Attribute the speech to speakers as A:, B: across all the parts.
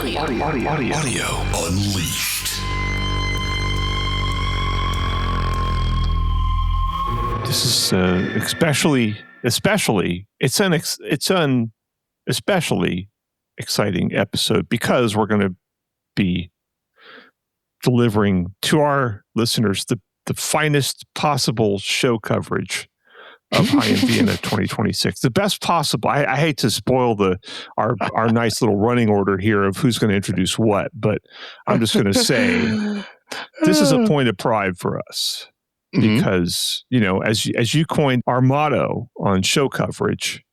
A: Audio Unleashed.
B: This is especially exciting episode because we're going to be delivering to our listeners the finest possible show coverage of High End Vienna 2026. The best possible. I hate to spoil our nice little running order here of who's going to introduce what, but I'm just going to say this is a point of pride for us because, as you coined our motto on show coverage,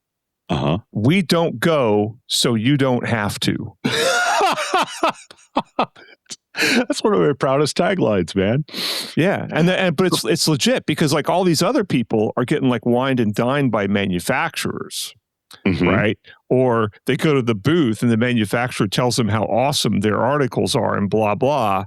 B: we don't go so you don't have to.
C: That's one of my proudest taglines, man.
B: Yeah, but it's legit because like all these other people are getting like wined and dined by manufacturers, right? Or they go to the booth and the manufacturer tells them how awesome their articles are and blah blah,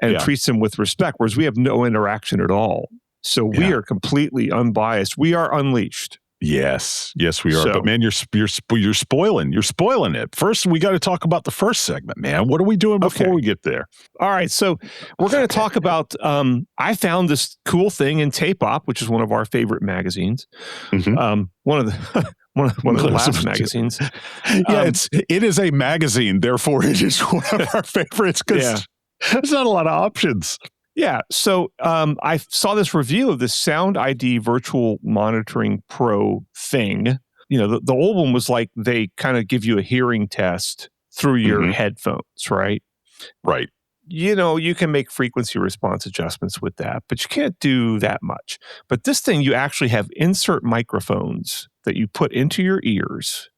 B: and treats them with respect. Whereas we have no interaction at all, so we are completely unbiased. We are unleashed.
C: Yes, we are. So, but man, you're spoiling it. First, we got to talk about the first segment, man. What are we doing before we get there?
B: All right, so we're going to talk about. I found this cool thing in Tape Op, which is one of our favorite magazines. One of the last magazines.
C: It is a magazine, therefore it is one of our favorites because there's not a lot of options.
B: Yeah, so I saw this review of the SoundID Virtual Monitoring Pro thing. The old one was like they kind of give you a hearing test through your headphones, right?
C: Right.
B: You can make frequency response adjustments with that, but you can't do that much. But this thing, you actually have insert microphones that you put into your ears,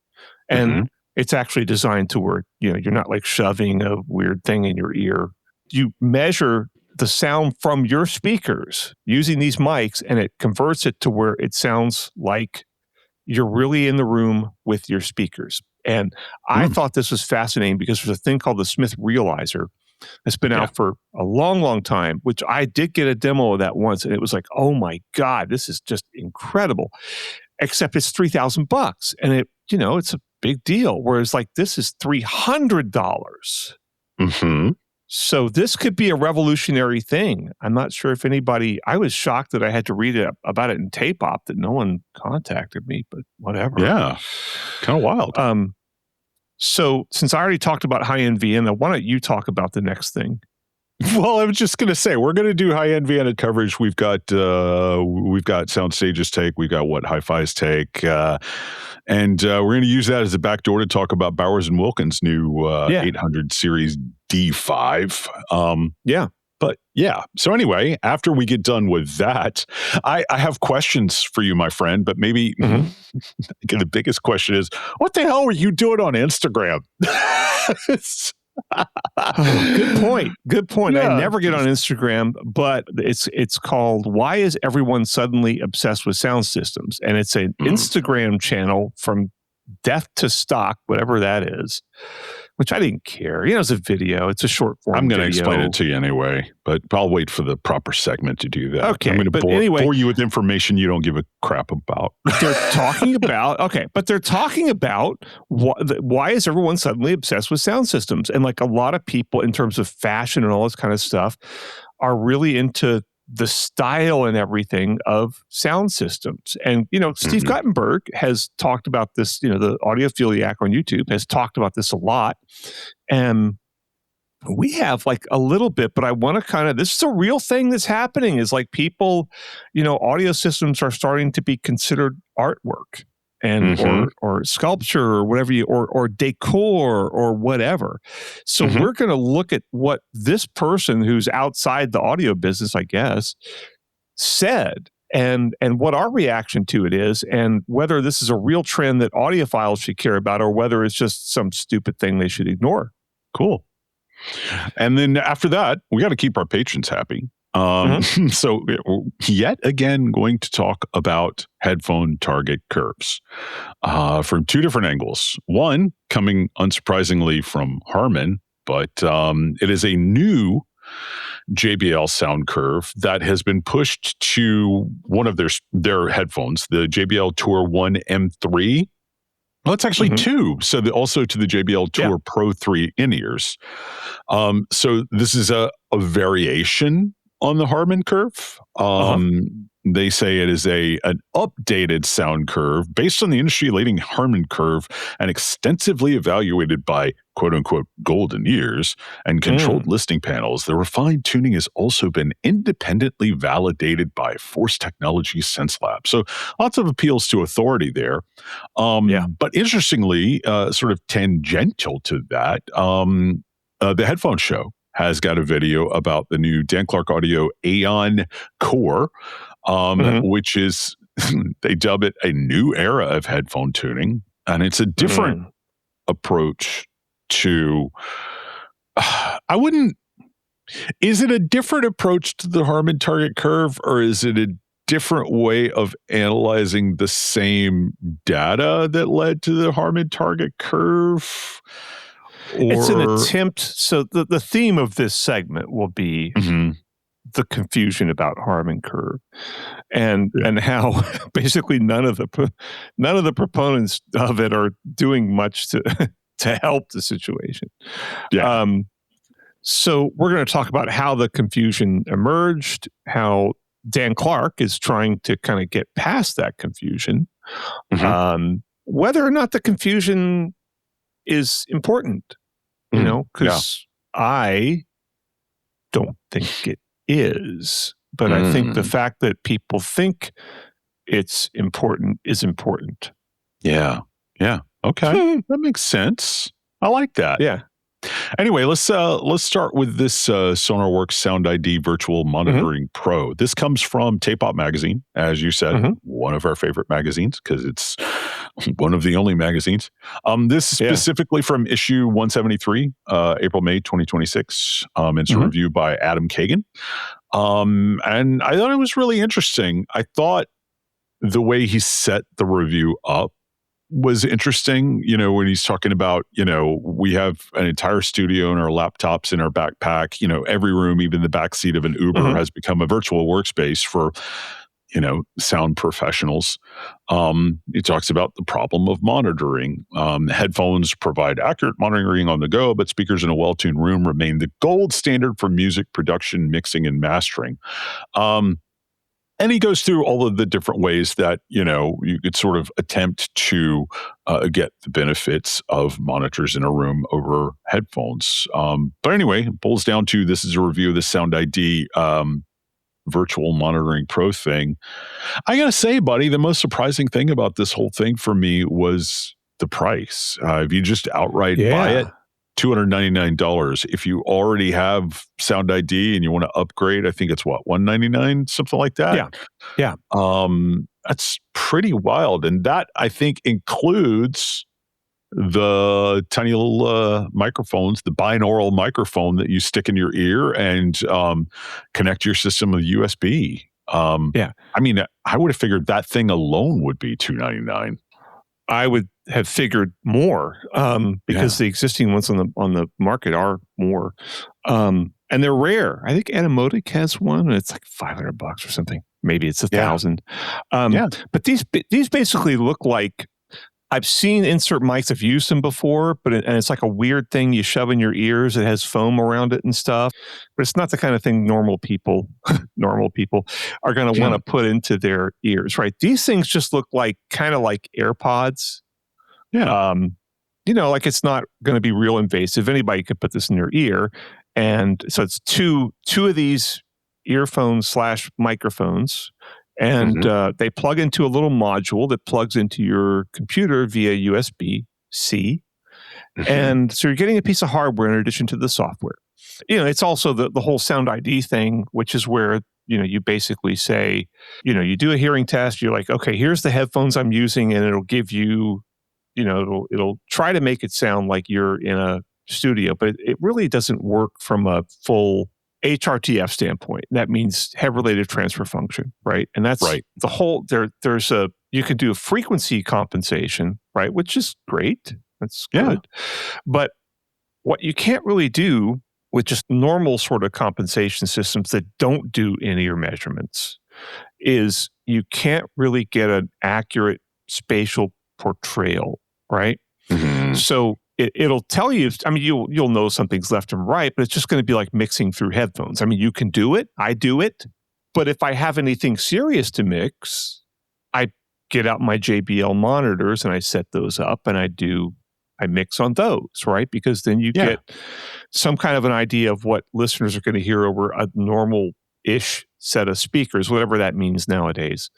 B: and it's actually designed to where you're not like shoving a weird thing in your ear. You measure the sound from your speakers using these mics, and it converts it to where it sounds like you're really in the room with your speakers. And I thought this was fascinating because there's a thing called the Smyth Realiser that's been out for a long, long time, which I did get a demo of that once, and it was like, oh my God, this is just incredible. Except it's $3,000, and it's a big deal. Whereas like this is $300. So this could be a revolutionary thing. I'm not sure if anybody. I was shocked that I had to read about it in Tape Op that no one contacted me, but whatever.
C: Yeah, kind of wild.
B: So since I already talked about High End Vienna, why don't you talk about the next thing?
C: Well, I was just going to say we're going to do High End Vienna coverage. We've got Soundstage's take. We've got what Hi-Fi's take, and we're going to use that as a backdoor to talk about Bowers & Wilkins' new 800 Series D5. But so anyway, after we get done with that, I have questions for you, my friend. But maybe the biggest question is, what the hell were you doing on Instagram?
B: Good point.
C: Yeah.
B: I never get on Instagram, but it's called Why Is Everyone Suddenly Obsessed with Sound Systems? And it's an Instagram channel from death to stock, whatever that is, which I didn't care. It's a video. It's a short form
C: I'm going to
B: video.
C: explain it to you anyway, but I'll wait for the proper segment to do that.
B: Okay.
C: I'm going to bore you with information you don't give a crap about.
B: They're talking about, why is everyone suddenly obsessed with sound systems? And like a lot of people in terms of fashion and all this kind of stuff are really into the style and everything of sound systems. And, Steve Guttenberg has talked about this, the Audiophiliac on YouTube has talked about this a lot. And we have like a little bit, but I want to this is a real thing that's happening is like people, audio systems are starting to be considered artwork and or sculpture or whatever or decor or whatever. So we're going to look at what this person who's outside the audio business, I guess, said and what our reaction to it is, and whether this is a real trend that audiophiles should care about or whether it's just some stupid thing they should ignore.
C: Cool. And then after that, we got to keep our patrons happy. So yet again, going to talk about headphone target curves from two different angles. One coming unsurprisingly from Harman, but it is a new JBL sound curve that has been pushed to one of their headphones, the JBL Tour 1 M3. Well, it's actually two. So also to the JBL Tour Pro 3 in-ears. So this is a variation on the Harman Curve. They say it is an updated sound curve based on the industry-leading Harman Curve and extensively evaluated by quote-unquote golden ears and controlled listening panels. The refined tuning has also been independently validated by Force Technology Sense Lab. So lots of appeals to authority there. But interestingly, sort of tangential to that, the Headphone Show has got a video about the new Dan Clark Audio Aeon Core, which is, they dub it a new era of headphone tuning. And it's a different approach to, is it a different approach to the Harman Target Curve, or is it a different way of analyzing the same data that led to the Harman Target Curve?
B: It's an attempt. So the theme of this segment will be the confusion about Harman Curve, and how basically none of the proponents of it are doing much to help the situation. So we're going to talk about how the confusion emerged, how Dan Clark is trying to kind of get past that confusion, whether or not the confusion is important, because I don't think it is, but I think the fact that people think it's important is important.
C: Yeah. Okay. That makes sense. I like that.
B: Yeah.
C: Anyway, let's start with this Sonarworks SoundID Virtual Monitoring Pro. This comes from Tape Op Magazine, as you said, one of our favorite magazines, because it's one of the only magazines. This is specifically from issue 173, April-May 2026. It's a review by Adam Kagan. And I thought it was really interesting. I thought the way he set the review up was interesting, when he's talking about, we have an entire studio and our laptops in our backpack, every room, even the backseat of an Uber has become a virtual workspace for, sound professionals. He talks about the problem of monitoring. Headphones provide accurate monitoring on the go, but speakers in a well-tuned room remain the gold standard for music production, mixing, and mastering. And he goes through all of the different ways that, you could sort of attempt to get the benefits of monitors in a room over headphones. But anyway, it boils down to, this is a review of the SoundID Virtual Monitoring Pro thing. I got to say, buddy, the most surprising thing about this whole thing for me was the price. If you just outright buy it, $299. If you already have SoundID and you want to upgrade, I think it's $199, something like that.
B: Yeah.
C: That's pretty wild. And that, I think, includes the tiny little microphones, the binaural microphone that you stick in your ear and connect your system with USB. I mean, I would have figured that thing alone would be $299.
B: I would have figured more, because the existing ones on the market are more, and they're rare. I think Animotic has one, and it's like $500 or something. Maybe it's $1,000. But these basically look like, I've seen insert mics. I've used them before, and it's like a weird thing you shove in your ears. It has foam around it and stuff, but it's not the kind of thing normal people are going to want to put into their ears, right? These things just look kind of like AirPods. Like it's not going to be real invasive. Anybody could put this in their ear, and so it's two of these earphones / microphones. And they plug into a little module that plugs into your computer via USB-C. And so you're getting a piece of hardware in addition to the software. It's also the whole SoundID thing, which is where, you basically say, you do a hearing test. You're like, okay, here's the headphones I'm using, and it'll give you, it'll try to make it sound like you're in a studio, but it really doesn't work from a full HRTF standpoint. That means head related transfer function, right? And that's the whole, you can do a frequency compensation, right? Which is great. That's good. But what you can't really do with just normal sort of compensation systems that don't do in-ear measurements is you can't really get an accurate spatial portrayal right? So it'll tell you, I mean, you'll know something's left and right, but it's just going to be like mixing through headphones. I mean, you can do it. I do it. But if I have anything serious to mix, I get out my JBL monitors and I set those up and I mix on those, right? Because then you get some kind of an idea of what listeners are going to hear over a normal-ish set of speakers, whatever that means nowadays.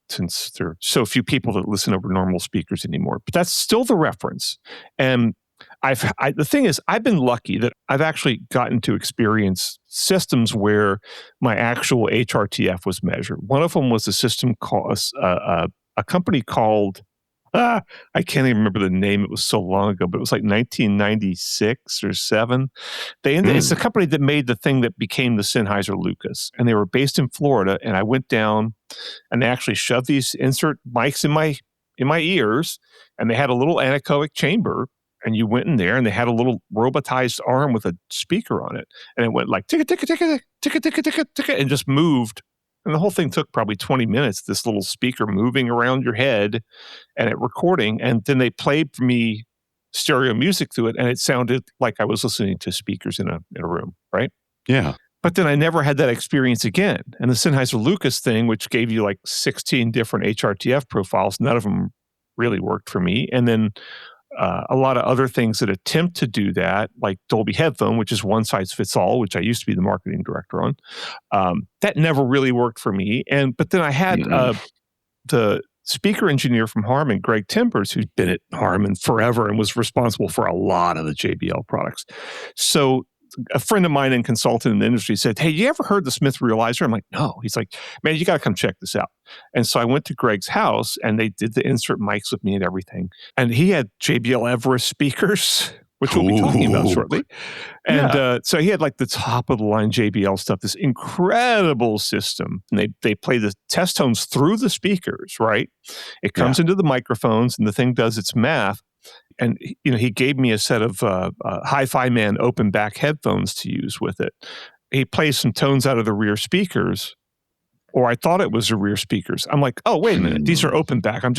B: Since there are so few people that listen over normal speakers anymore. But that's still the reference. And the thing is, I've been lucky that I've actually gotten to experience systems where my actual HRTF was measured. One of them was a system called a company called I can't even remember the name. It was so long ago, but it was like 1996 or 7. It's a company that made the thing that became the Sennheiser Lucas, and they were based in Florida. And I went down, and they actually shoved these insert mics in my ears, and they had a little anechoic chamber. And you went in there, and they had a little robotized arm with a speaker on it, and it went like ticka ticka ticka ticka ticka ticka ticka, and just moved. And the whole thing took probably 20 minutes, this little speaker moving around your head and it recording. And then they played for me stereo music through it, and it sounded like I was listening to speakers in a room, right?
C: Yeah.
B: But then I never had that experience again. And the Sennheiser Lucas thing, which gave you like 16 different HRTF profiles, none of them really worked for me. And then a lot of other things that attempt to do that, like Dolby Headphone, which is one size fits all, which I used to be the marketing director on, that never really worked for me. But then I had the speaker engineer from Harman, Greg Timbers, who's been at Harman forever and was responsible for a lot of the JBL products. So a friend of mine and consultant in the industry said, "Hey, you ever heard the Smyth Realiser?" I'm like, "No." He's like, "Man, you got to come check this out." And so I went to Greg's house, and they did the insert mics with me and everything. And he had JBL Everest speakers, which we'll be talking about shortly. And so he had like the top of the line JBL stuff, this incredible system. And they play the test tones through the speakers, right? It comes into the microphones, and the thing does its math. And he gave me a set of Hi-Fi Man open back headphones to use with it. He plays some tones out of the rear speakers, or I thought it was the rear speakers. I'm like, "Oh, wait a minute, these are open back." I'm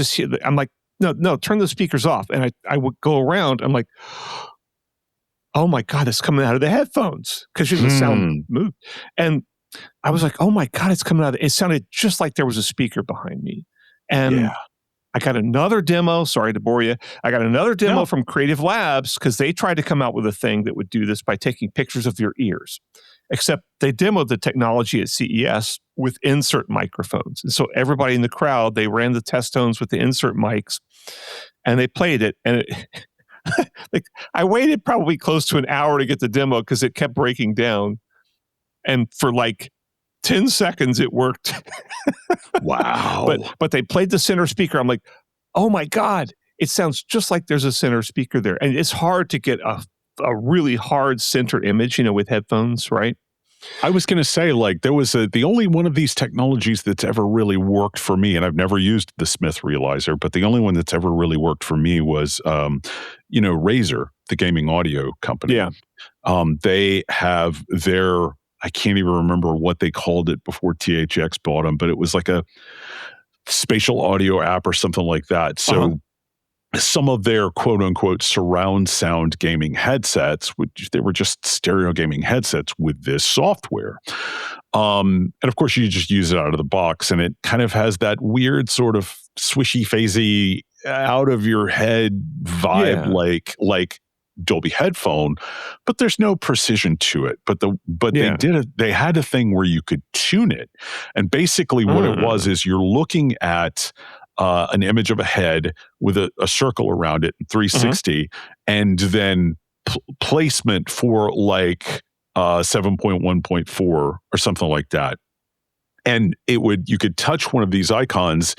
B: like, no, turn the speakers off. And I would go around. I'm like, "Oh my God, it's coming out of the headphones," because the sound moved. And I was like, "Oh my God, it's coming out." It sounded just like there was a speaker behind me. And I got another demo. Sorry to bore you. I got another demo from Creative Labs because they tried to come out with a thing that would do this by taking pictures of your ears. Except they demoed the technology at CES with insert microphones. And so everybody in the crowd, they ran the test tones with the insert mics, and they played it. And like I waited probably close to an hour to get the demo because it kept breaking down. And for like 10 seconds, it worked.
C: Wow.
B: But they played the center speaker. I'm like, "Oh my God, it sounds just like there's a center speaker there." And it's hard to get a really hard center image, with headphones, right?
C: I was going to say, like, there was the only one of these technologies that's ever really worked for me, and I've never used the Smyth Realiser, but the only one that's ever really worked for me was, Razer, the gaming audio company.
B: Yeah.
C: They have their, I can't even remember what they called it before THX bought them, but it was like a spatial audio app or something like that. So some of their quote unquote surround sound gaming headsets, which they were just stereo gaming headsets with this software. And of course you just use it out of the box, and it kind of has that weird sort of swishy phasey out of your head vibe, like Dolby headphone, but there's no precision to it. But they had a thing where you could tune it. And basically what it was is you're looking at an image of a head with a circle around it, 360, and then placement for like 7.1.4 or something like that. And you could touch one of these icons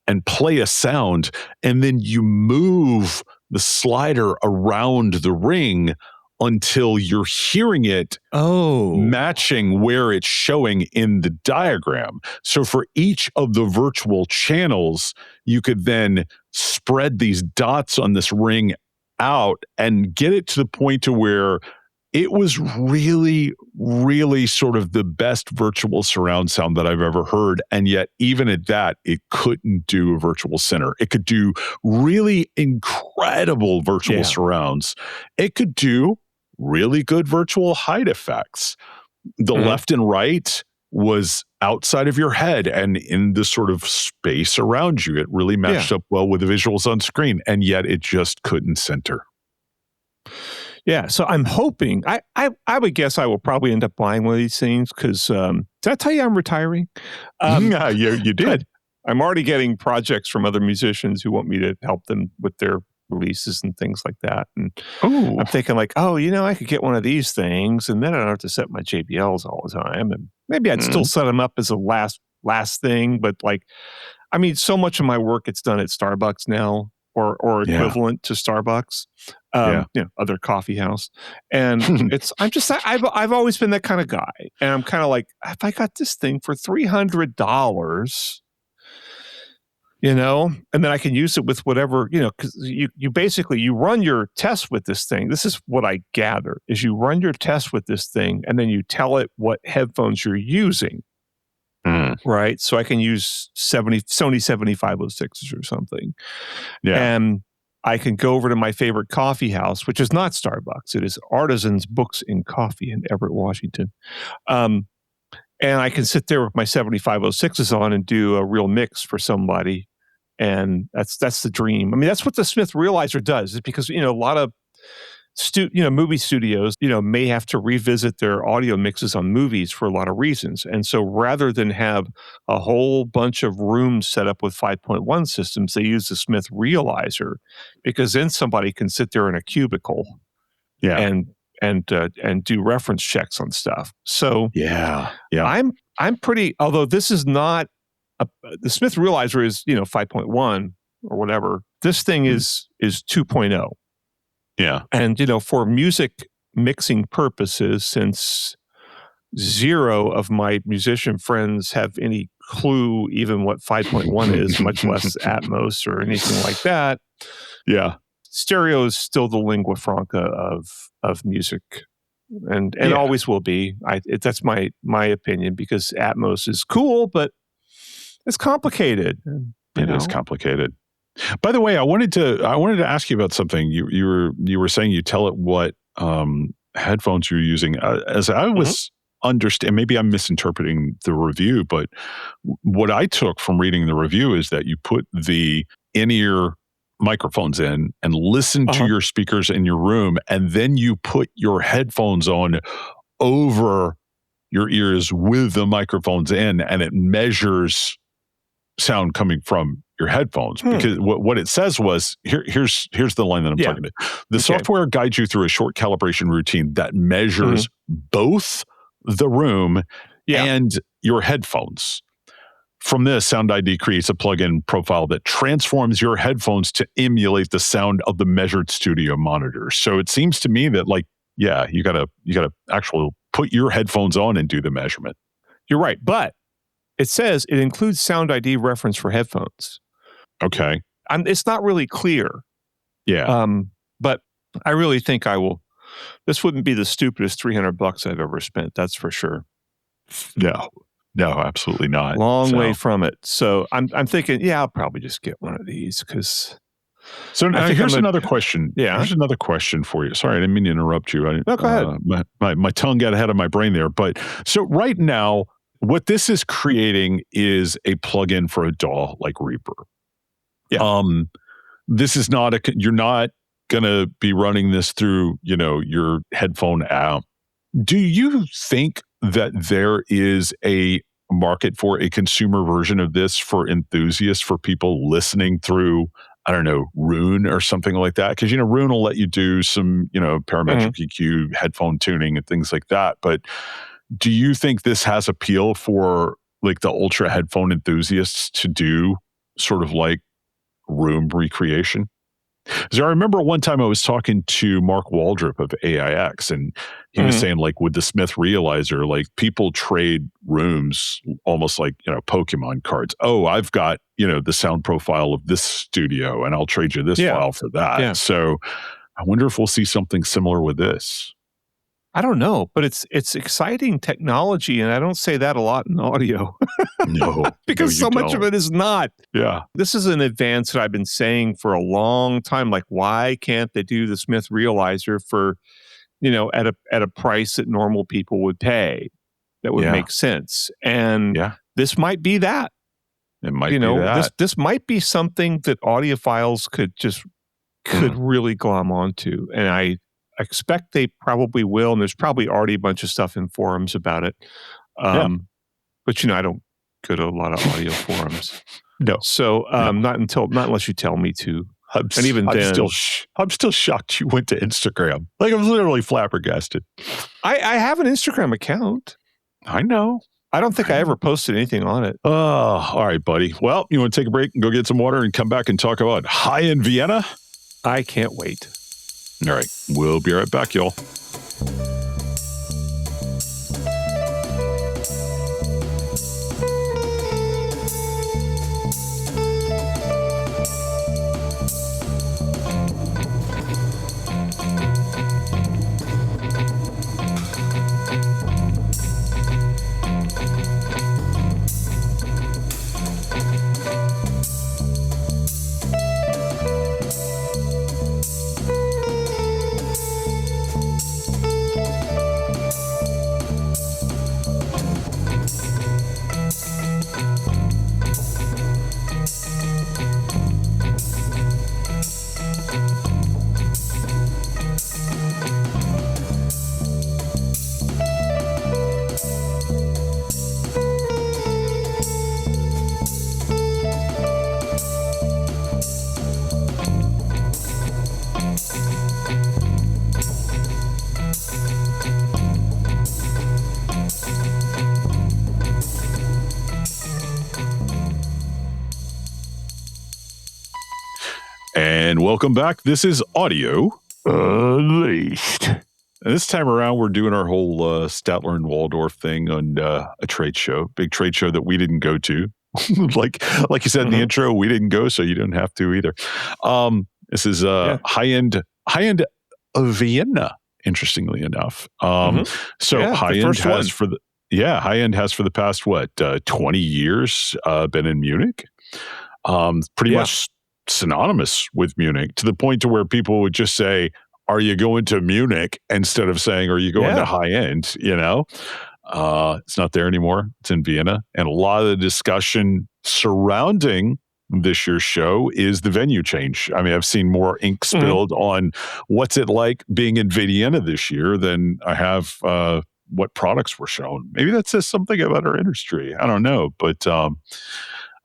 C: and play a sound, and then you move the slider around the ring until you're hearing it matching where it's showing in the diagram. So for each of the virtual channels, you could then spread these dots on this ring out and get it to the point to where it was really, really sort of the best virtual surround sound that I've ever heard. And yet, even at that, it couldn't do a virtual center. It could do really incredible virtual surrounds. It could do really good virtual height effects. The left and right was outside of your head and in the sort of space around you. It really matched up well with the visuals on screen, and yet it just couldn't center.
B: Yeah, so I'm hoping, I would guess I will probably end up buying one of these things because, did I tell you I'm retiring?
C: Yeah, you did.
B: I'm already getting projects from other musicians who want me to help them with their releases and things like that. And I'm thinking like, I could get one of these things and then I don't have to set my JBLs all the time. And maybe I'd still set them up as a last thing. But like, I mean, so much of my work gets done at Starbucks now or equivalent to Starbucks, other coffee house. And I've always been that kind of guy. And I'm kind of like, if I got this thing for $300, and then I can use it with whatever, because you basically, you run your test with this thing. This is what I gather, is you run your test with this thing and then you tell it what headphones you're using, right? So I can use Sony 7506s or something. Yeah. And I can go over to my favorite coffee house, which is not Starbucks. It is Artisan's Books and Coffee in Everett, Washington. And I can sit there with my 7506s on and do a real mix for somebody. And that's the dream. I mean, that's what the Smyth Realiser does, is because, a lot of movie studios, may have to revisit their audio mixes on movies for a lot of reasons. And so rather than have a whole bunch of rooms set up with 5.1 systems, they use the Smyth Realiser because then somebody can sit there in a cubicle and do reference checks on stuff. So I'm pretty, although this is not, the Smyth Realiser is, 5.1 or whatever. This thing is 2.0.
C: Yeah.
B: And, for music mixing purposes, since zero of my musician friends have any clue even what 5.1 is, much less Atmos or anything like that. Yeah. Stereo is still the lingua franca of music. And always will be. That's my opinion, because Atmos is cool, but it's complicated.
C: It is complicated. By the way, I wanted to ask you about something. You were saying you tell it what headphones you're using. As I was understand, maybe I'm misinterpreting the review, but what I took from reading the review is that you put the in-ear microphones in and listen to your speakers in your room, and then you put your headphones on over your ears with the microphones in, and it measures sound coming from your headphones. Because what it says was, here's the line that I'm talking about. The software guides you through a short calibration routine that measures both the room and your headphones. From this, SoundID creates a plugin profile that transforms your headphones to emulate the sound of the measured studio monitor. So it seems to me that, you gotta actually put your headphones on and do the measurement.
B: You're right, but it says it includes SoundID reference for headphones.
C: Okay,
B: it's not really clear.
C: Yeah,
B: but I really think I will. This wouldn't be the stupidest $300 I've ever spent. That's for sure.
C: No, absolutely not.
B: Long way from it. So I'm thinking, I'll probably just get one of these because.
C: So now here's another question. Yeah, here's another question for you. Sorry, I didn't mean to interrupt you.
B: No, go ahead.
C: My tongue got ahead of my brain there. But so right now, what this is creating is a plugin for a DAW like Reaper. Yeah. This is not you're not gonna be running this through, your headphone app. Do you think that there is a market for a consumer version of this for enthusiasts, for people listening through, I don't know, Roon or something like that? Because, Roon will let you do some, parametric EQ, headphone tuning and things like that. But do you think this has appeal for the ultra headphone enthusiasts to do sort of room recreation? Because I remember one time I was talking to Mark Waldrop of AIX, and he was saying, with the Smyth Realiser, people trade rooms almost like, Pokemon cards. Oh, I've got, the sound profile of this studio, and I'll trade you this file for that. Yeah. So I wonder if we'll see something similar with this.
B: I don't know, but it's exciting technology, and I don't say that a lot in audio.
C: No,
B: because
C: no,
B: so much of it is not.
C: Yeah.
B: This is an advance that I've been saying for a long time. Like, why can't they do the Smyth Realiser for, at a price that normal people would pay? That would make sense. And this might be that.
C: It might be that.
B: This might be something that audiophiles could really glom onto. And I expect they probably will. And there's probably already a bunch of stuff in forums about it. But I don't go to a lot of audio forums.
C: No.
B: So not unless you tell me to. And even then,
C: I'm still shocked you went to Instagram. Like, I was literally flabbergasted.
B: I have an Instagram account.
C: I know.
B: I don't think I ever posted anything on it.
C: Oh, all right, buddy. Well, you want to take a break and go get some water and come back and talk about High End Vienna?
B: I can't wait.
C: All right. We'll be right back, y'all. And welcome back. This is Audio Unleashed. And this time around, we're doing our whole Statler and Waldorf thing on a trade show, big trade show that we didn't go to. like you said in the intro, we didn't go, so you don't have to either. This is High End Vienna, interestingly enough. So High End has High End has for the past 20 years been in Munich. Pretty much synonymous with Munich, to the point to where people would just say, "Are you going to Munich?" instead of saying, "Are you going to High End?" It's not there anymore. It's in Vienna. And a lot of the discussion surrounding this year's show is the venue change. I mean, I've seen more ink spilled on what's it like being in Vienna this year than I have what products were shown. Maybe that says something about our industry. I don't know. But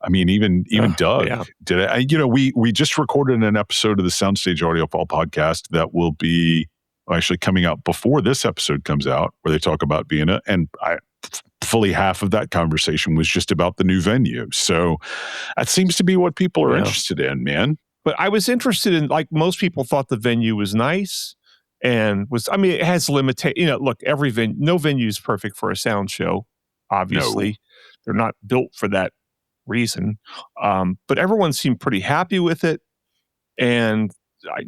C: I mean, even Doug did it. We just recorded an episode of the Soundstage Audiophile podcast that will be actually coming out before this episode comes out, where they talk about Vienna, and fully half of that conversation was just about the new venue. So that seems to be what people are interested in, man.
B: But I was interested in, like, most people thought the venue was nice and it has limitations. Look, no venue is perfect for a sound show. Obviously, they're not built for that reason. But everyone seemed pretty happy with it. And, I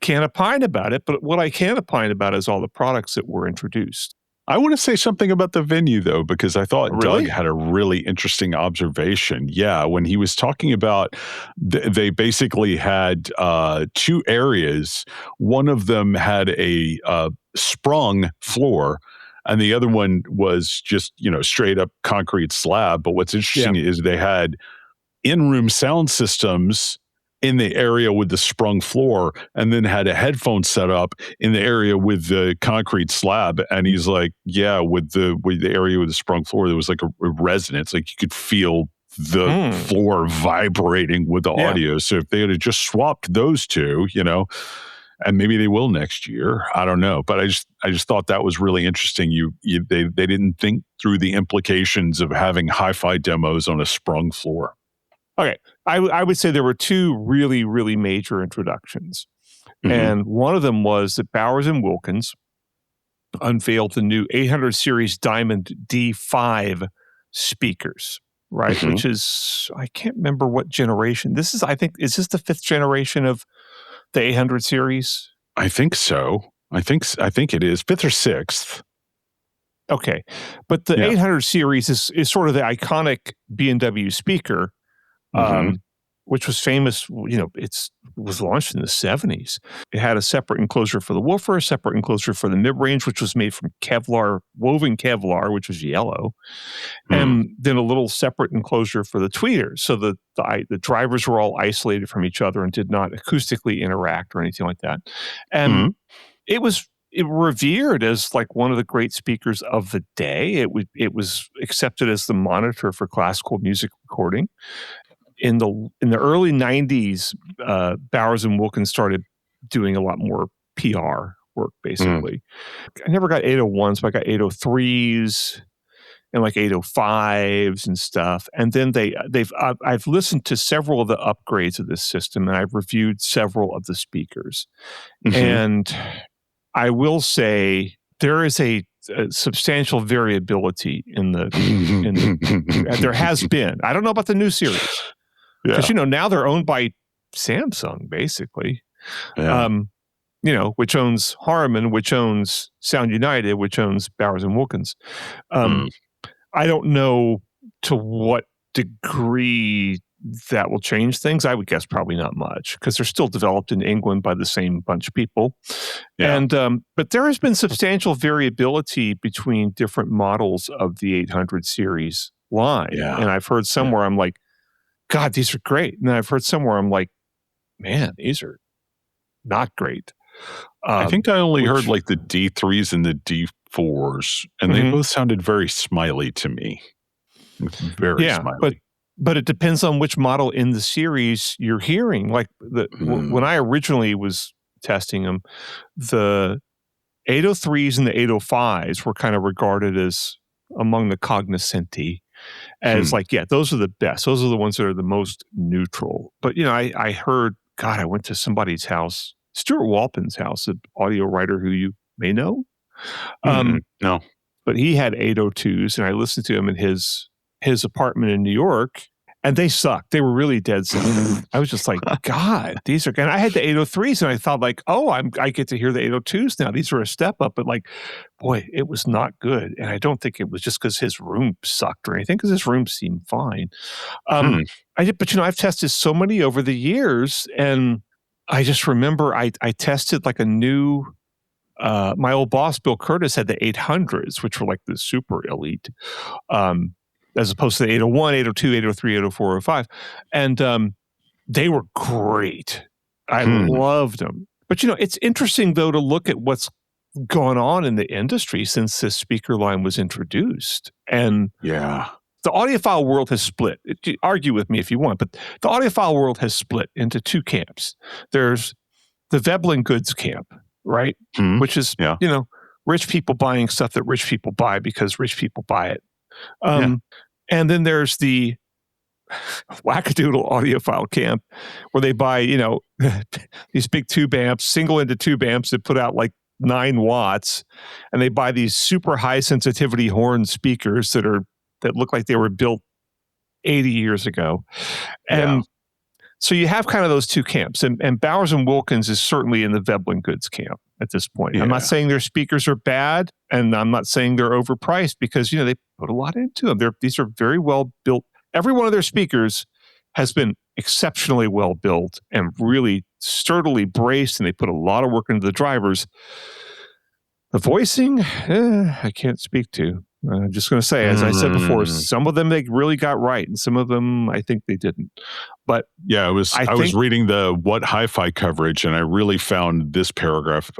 B: can't opine about it, but what I can opine about is all the products that were introduced.
C: I want to say something about the venue, though, because I thought Doug had a really interesting observation. Yeah, when he was talking about, they basically had two areas. One of them had a sprung floor, and the other one was just, straight up concrete slab. But what's interesting is they had in-room sound systems in the area with the sprung floor, and then had a headphone set up in the area with the concrete slab. And he's like, with the area with the sprung floor, there was like a resonance, like you could feel the floor vibrating with the audio. So if they had just swapped those two, and maybe they will next year, I don't know. But I just thought that was really interesting. They didn't think through the implications of having hi-fi demos on a sprung floor.
B: Okay, I would say there were two really, really major introductions. And one of them was that Bowers & Wilkins unveiled the new 800 series Diamond D5 speakers, right? Which is, I can't remember what generation. Is this the fifth generation of the 800 series?
C: I think so. I think it is 5th or 6th.
B: Okay. But the 800 series is sort of the iconic B&W speaker, which was famous. It was launched in the 70s. It had a separate enclosure for the woofer, a separate enclosure for the mid-range, which was made from woven Kevlar, which was yellow, and then a little separate enclosure for the tweeters. So the drivers were all isolated from each other and did not acoustically interact or anything like that. And it was revered as like one of the great speakers of the day. It was accepted as the monitor for classical music recording. In the early 90s, Bowers and Wilkins started doing a lot more PR work, basically. I never got 801s, but I got 803s and like 805s and stuff. And then I've listened to several of the upgrades of this system, and I've reviewed several of the speakers. And I will say there is a substantial variability in the there has been. I don't know about the new series. Because, now they're owned by Samsung, basically. Which owns Harman, which owns SoundUnited, which owns Bowers and Wilkins. I don't know to what degree that will change things. I would guess probably not much, because they're still developed in England by the same bunch of people. And but there has been substantial variability between different models of the 800 series line. And I've heard somewhere I'm like, God, these are great. And I've heard somewhere I'm like, man, these are not great.
C: I think I only heard like the D3s and the D4s, and they both sounded very smiley to me. Very smiley.
B: But it depends on which model in the series you're hearing. Like when I originally was testing them, the 803s and the 805s were kind of regarded as among the cognoscenti. As like, those are the best. Those are the ones that are the most neutral. But, I heard, God, I went to somebody's house, Stuart Walpin's house, an audio writer who you may know.
C: No.
B: But he had 802s, and I listened to him in his apartment in New York, and they sucked. They were really dead silent. I was just like, God, these are... And I had the 803s, and I thought like, oh, I get to hear the 802s now. These are a step up. But like, boy, it was not good. And I don't think it was just because his room sucked or anything, because his room seemed fine. But I've tested so many over the years, and I just remember I tested like a new... my old boss, Bill Curtis, had the 800s, which were like the super elite. As opposed to the 801, 802, 803, 804, 805. And they were great. I loved them. But, it's interesting, though, to look at what's gone on in the industry since this speaker line was introduced. And the audiophile world has split. Argue with me if you want, but the audiophile world has split into two camps. There's the Veblen goods camp, right? Which is, rich people buying stuff that rich people buy because rich people buy it. And then there's the wackadoodle audiophile camp where they buy, these big tube amps, single-ended tube amps that put out like 9 watts, and they buy these super high sensitivity horn speakers that look like they were built 80 years ago. And so you have kind of those two camps, and Bowers and Wilkins is certainly in the Veblen goods camp at this point. I'm not saying their speakers are bad, and I'm not saying they're overpriced, because they put a lot into them. These are very well built. Every one of their speakers has been exceptionally well built and really sturdily braced, and they put a lot of work into the drivers. The voicing, I can't speak to. I'm just going to say, as I said before, some of them they really got right, and some of them I think they didn't. But
C: I was reading the What Hi-Fi coverage, and I really found this paragraph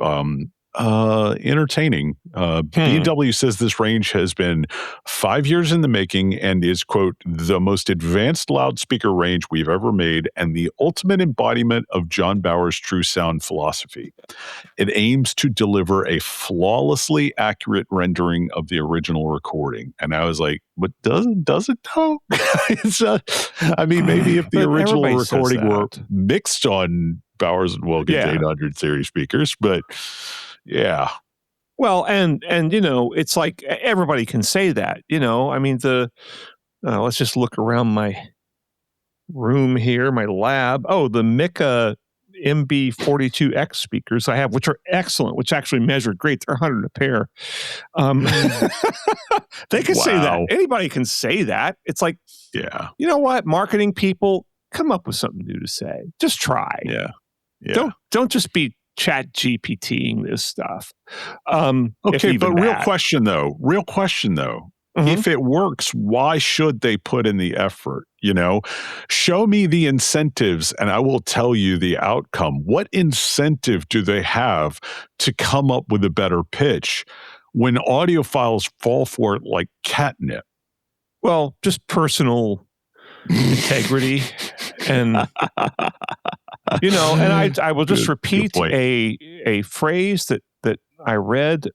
C: entertaining. B&W says this range has been 5 years in the making and is, quote, the most advanced loudspeaker range we've ever made and the ultimate embodiment of John Bowers' true sound philosophy. It aims to deliver a flawlessly accurate rendering of the original recording. And I was like, but does it though? Maybe if the original recording were mixed on Bowers and Wilkins 800 series speakers, but
B: well, and it's like everybody can say that, let's just look around my room here, my lab. Oh, the Mika MB42X speakers I have, which are excellent, which actually measure great. They're 100 a pair. They can say that. Anybody can say that. It's like, you know what? Marketing people, come up with something new to say. Just try.
C: Yeah.
B: Don't just be chat GPTing this stuff.
C: Okay, but real question though.
B: Mm-hmm.
C: If it works, why should they put in the effort? Show me the incentives and I will tell you the outcome. What incentive do they have to come up with a better pitch when audiophiles fall for it like catnip?
B: Well, just personal integrity. And, and I will just repeat a phrase that I read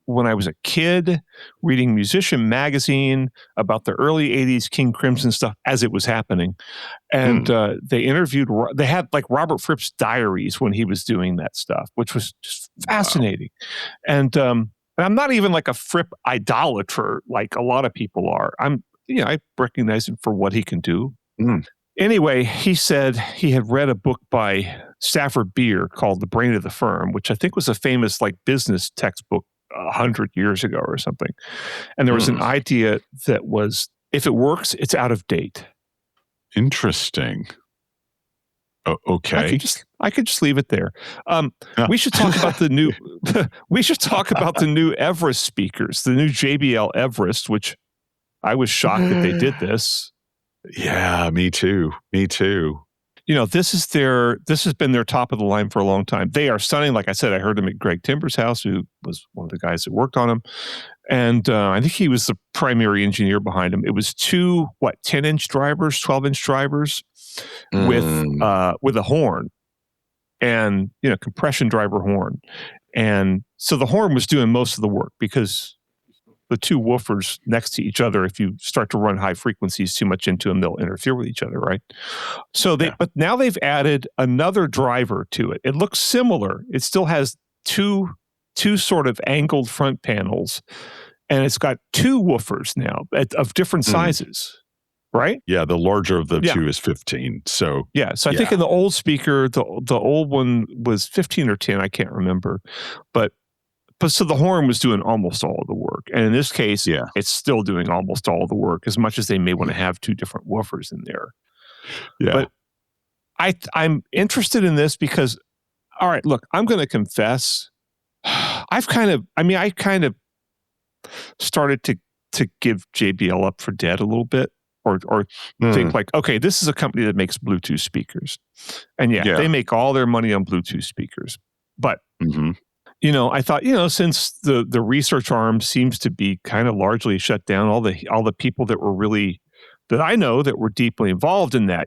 B: when I was a kid reading Musician magazine about the early 80s King Crimson stuff as it was happening. And they had like Robert Fripp's diaries when he was doing that stuff, which was just fascinating. Wow. And I'm not even like a Fripp idolater like a lot of people are. I recognize him for what he can do. Anyway, he said he had read a book by Stafford Beer called The Brain of the Firm, which I think was a famous like business textbook 100 years ago or something. And there was an idea that was, if it works, it's out of date.
C: Interesting. Okay.
B: I could just leave it there. We should talk about the new. We should talk about the new Everest speakers, the new JBL Everest, which I was shocked that they did this.
C: Yeah, me too.
B: This has been their top of the line for a long time. They are stunning. Like I said, I heard them at Greg Timber's house, who was one of the guys that worked on them. And I think he was the primary engineer behind them. It was two, 10-inch drivers, 12-inch drivers with a horn and, compression driver horn. And so the horn was doing most of the work because the two woofers next to each other, if you start to run high frequencies too much into them, they'll interfere with each other, right? So but now they've added another driver to it. It looks similar. It still has two sort of angled front panels, and it's got two woofers now of different sizes, right?
C: Yeah, the larger of the two is 15. So
B: I think in the old speaker, the old one was 15 or 10, I can't remember, but so the horn was doing almost all of the work. And in this case, it's still doing almost all of the work, as much as they may want to have two different woofers in there. Yeah. But I'm interested in this because, all right, look, I'm going to confess, I kind of started to give JBL up for dead a little bit, or think like, okay, this is a company that makes Bluetooth speakers. And they make all their money on Bluetooth speakers. But I thought, since the research arm seems to be kind of largely shut down, all the people that I know that were deeply involved in that,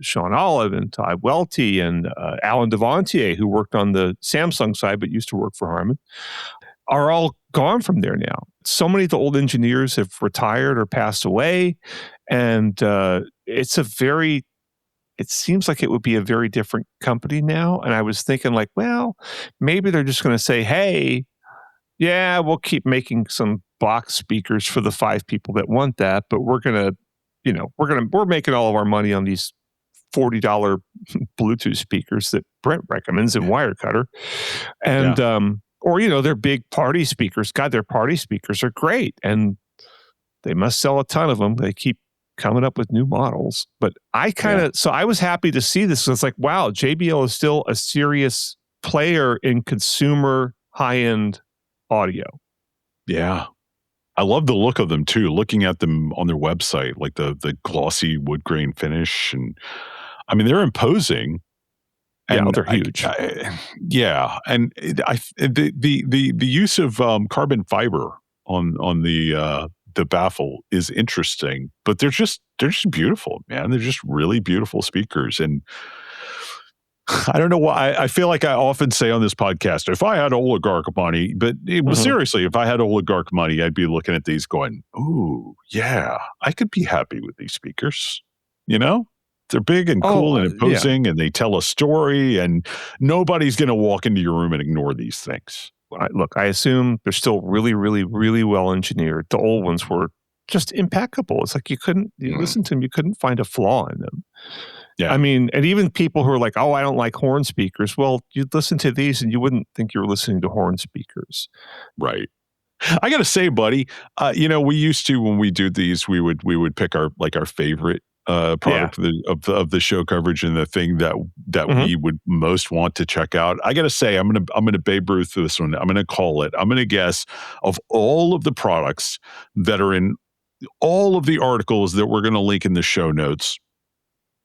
B: Sean Olive and Ty Welty and Alan Devantier, who worked on the Samsung side but used to work for Harman, are all gone from there now. So many of the old engineers have retired or passed away, and it seems like it would be a very different company now. And I was thinking like, well, maybe they're just going to say, hey, we'll keep making some box speakers for the 5 people that want that, but we're making all of our money on these $40 Bluetooth speakers that Brent recommends in Wirecutter. And, their big party speakers. God, their party speakers are great. And they must sell a ton of them. They keep coming up with new models. But so I was happy to see this. So it's like, wow, JBL is still a serious player in consumer high-end audio. Yeah.
C: I love the look of them too, looking at them on their website, like the glossy wood grain finish. And I mean, they're imposing.
B: And they're huge.
C: And the use of carbon fiber on the baffle is interesting, but they're just beautiful, man. They're just really beautiful speakers. And I don't know why. I feel like I often say on this podcast, if I had oligarch money, but seriously, if I had oligarch money, I'd be looking at these going, ooh, yeah, I could be happy with these speakers. They're big and cool and imposing, and they tell a story, and nobody's going to walk into your room and ignore these things.
B: Look, I assume they're still really, really, really well engineered. The old ones were just impeccable. It's like you listen to them, you couldn't find a flaw in them.
C: Yeah.
B: I mean, and even people who are like, oh, I don't like horn speakers. Well, you'd listen to these and you wouldn't think you're listening to horn speakers.
C: Right. I got to say, buddy, we used to, when we do these, we would pick our favorite product of the show coverage and the thing that we would most want to check out. I got to say, I'm gonna Babe Ruth this one. I'm gonna call it. I'm gonna guess, of all of the products that are in all of the articles that we're gonna link in the show notes,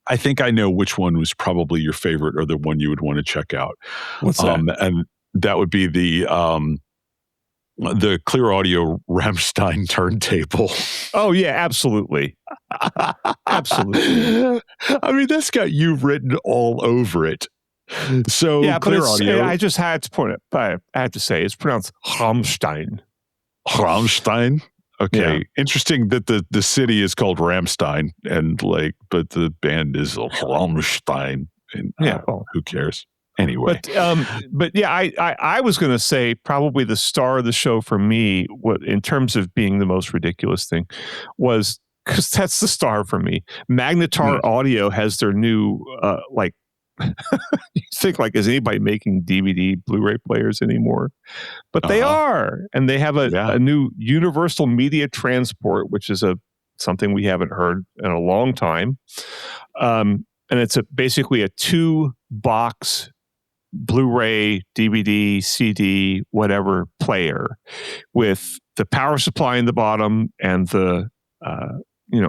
C: I think I know which one was probably your favorite or the one you would want to check out.
B: What's that?
C: And that would be the Clear Audio Rammstein turntable.
B: Oh yeah, absolutely. Absolutely.
C: I mean, that's got you written all over it. So
B: yeah,
C: Clear
B: but
C: Audio.
B: I just had to point it. I have to say, it's pronounced Rammstein.
C: Rammstein. Okay,
B: Yeah.
C: Interesting that the city is called Rammstein, but the band is Rammstein. And who cares? Anyway,
B: but yeah, I was going to say probably the star of the show for me, in terms of being the most ridiculous thing, was, because that's the star for me. Magnetar Audio has their new you think, like, is anybody making DVD Blu-ray players anymore? But they are, and they have a new universal media transport, which is something we haven't heard in a long time. And it's basically a 2-box Blu-ray, DVD, CD, whatever player, with the power supply in the bottom and the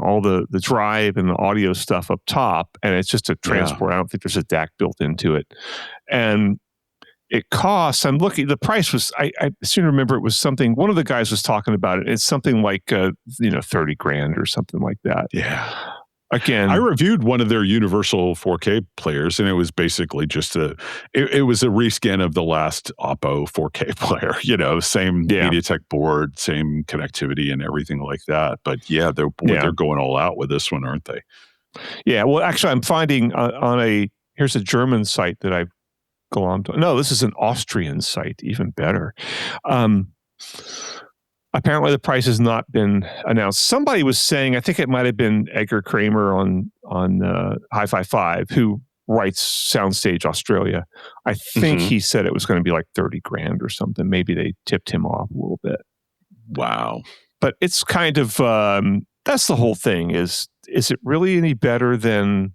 B: all the drive and the audio stuff up top, and it's just a transport. I don't think there's a DAC built into it, and it costs. I'm looking. The price was. I seem to remember it was something. One of the guys was talking about it. It's something like $30,000 or something like that.
C: Yeah.
B: Again,
C: I reviewed one of their universal 4K players, and it was basically just it was a reskin of the last Oppo 4K player, same MediaTek board, same connectivity and everything like that. But yeah, they're going all out with this one, aren't they?
B: Yeah. Well, actually, I'm finding here's a German site that I've gone to. No, this is an Austrian site, even better. Apparently, the price has not been announced. Somebody was saying, I think it might have been Edgar Kramer on Hi-Fi 5, who writes Soundstage Australia. I think he said it was going to be like $30,000 or something. Maybe they tipped him off a little bit.
C: Wow.
B: But it's kind of, that's the whole thing. Is it really any better than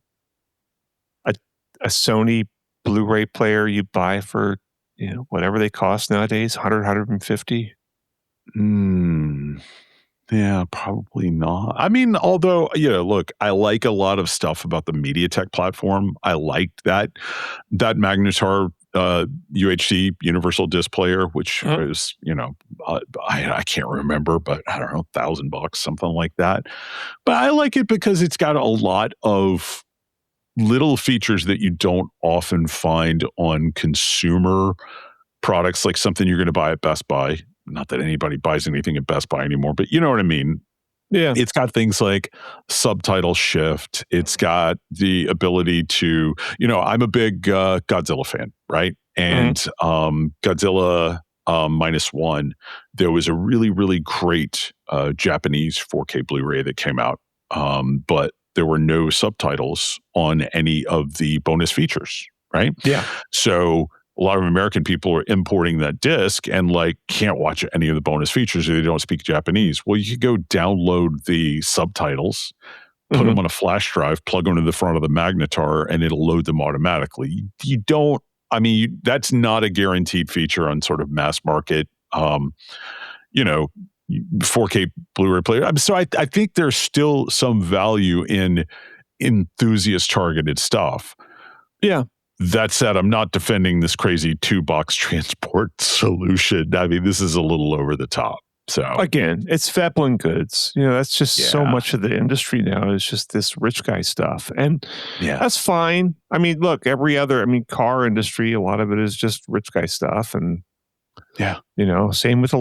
B: a Sony Blu-ray player you buy for, whatever they cost nowadays, 100, 150?
C: Yeah, probably not. I mean, although, look, I like a lot of stuff about the MediaTek platform. I liked that Magnetar UHD Universal Disc Player, which is, I can't remember, but I don't know, $1,000, something like that. But I like it because it's got a lot of little features that you don't often find on consumer products, like something you're going to buy at Best Buy. Not that anybody buys anything at Best Buy anymore, but you know what I mean?
B: Yeah.
C: It's got things like subtitle shift. It's got the ability to, I'm a big Godzilla fan, right? And Godzilla -1, there was a really, really great Japanese 4K Blu-ray that came out, but there were no subtitles on any of the bonus features, right?
B: Yeah.
C: So a lot of American people are importing that disc and can't watch any of the bonus features if they don't speak Japanese. Well, you could go download the subtitles, put them on a flash drive, plug them into the front of the Magnetar, and it'll load them automatically. That's not a guaranteed feature on sort of mass market, 4K Blu-ray player. So I think there's still some value in enthusiast targeted stuff.
B: Yeah.
C: That said, I'm not defending this crazy 2-box transport solution. I mean, this is a little over the top. So
B: again, it's Veblen goods. That's just so much of the industry now is just this rich guy stuff. And that's fine. I mean, look, car industry, a lot of it is just rich guy stuff. And same with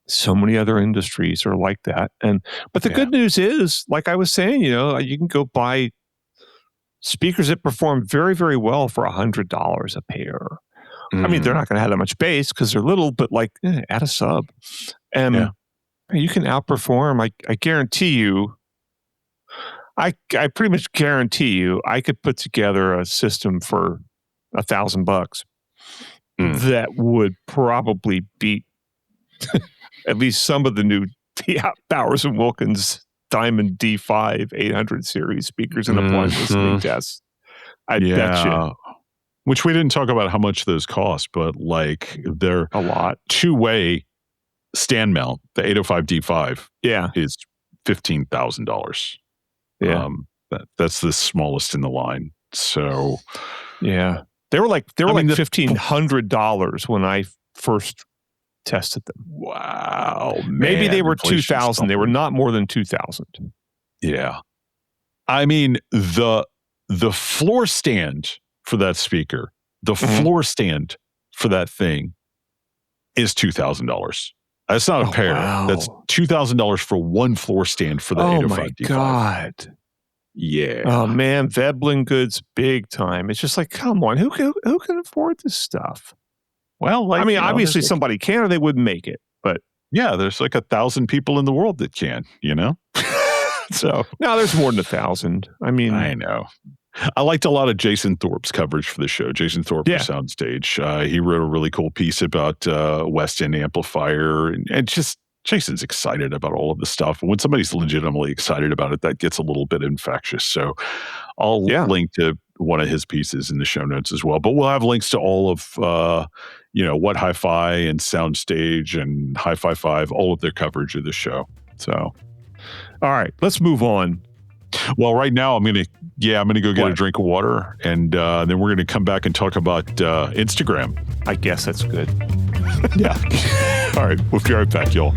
B: so many other industries are like that. But the good news is, like I was saying, you can go buy speakers that perform very, very well for $100 a pair. I mean, they're not going to have that much bass because they're little, but add a sub. And you can outperform. I guarantee you, I pretty much guarantee you I could put together a system for $1,000 that would probably beat at least some of the new Bowers and Wilkins Diamond D5 800 series speakers in applied listening tests. I bet you.
C: Which we didn't talk about how much those cost, but like they're
B: a lot.
C: Two-way stand mount, the 805 D5, is $15,000.
B: Yeah,
C: that's the smallest in the line. So,
B: yeah, they were like $1,500 when I first tested them.
C: Wow, man.
B: Maybe they were 2,000. They were not more than 2,000.
C: Yeah, I mean the floor stand for that speaker, the floor stand for that thing is $2,000. That's not a pair.
B: Wow.
C: That's $2,000 for one floor stand for the 805 D5.
B: Oh my God.
C: Yeah.
B: Oh man, Veblen goods big time. It's just like, come on, who can afford this stuff?
C: Well, like,
B: I mean, obviously somebody can, or they wouldn't make it. But
C: yeah, there's like 1,000 people in the world that can. So
B: no, there's more than 1,000. I mean,
C: I know. I liked a lot of Jason Thorpe's coverage for the show. Jason Thorpe for Soundstage. He wrote a really cool piece about West End Amplifier, and just Jason's excited about all of this stuff. And when somebody's legitimately excited about it, that gets a little bit infectious. So I'll link to one of his pieces in the show notes as well. But we'll have links to all of What Hi-Fi and Soundstage and Hi-Fi 5, all of their coverage of the show. So,
B: all right, let's move on.
C: Well, right now I'm gonna go get a drink of water, and then we're gonna come back and talk about Instagram.
B: I guess that's good.
C: Yeah. All right, we'll be right back, y'all.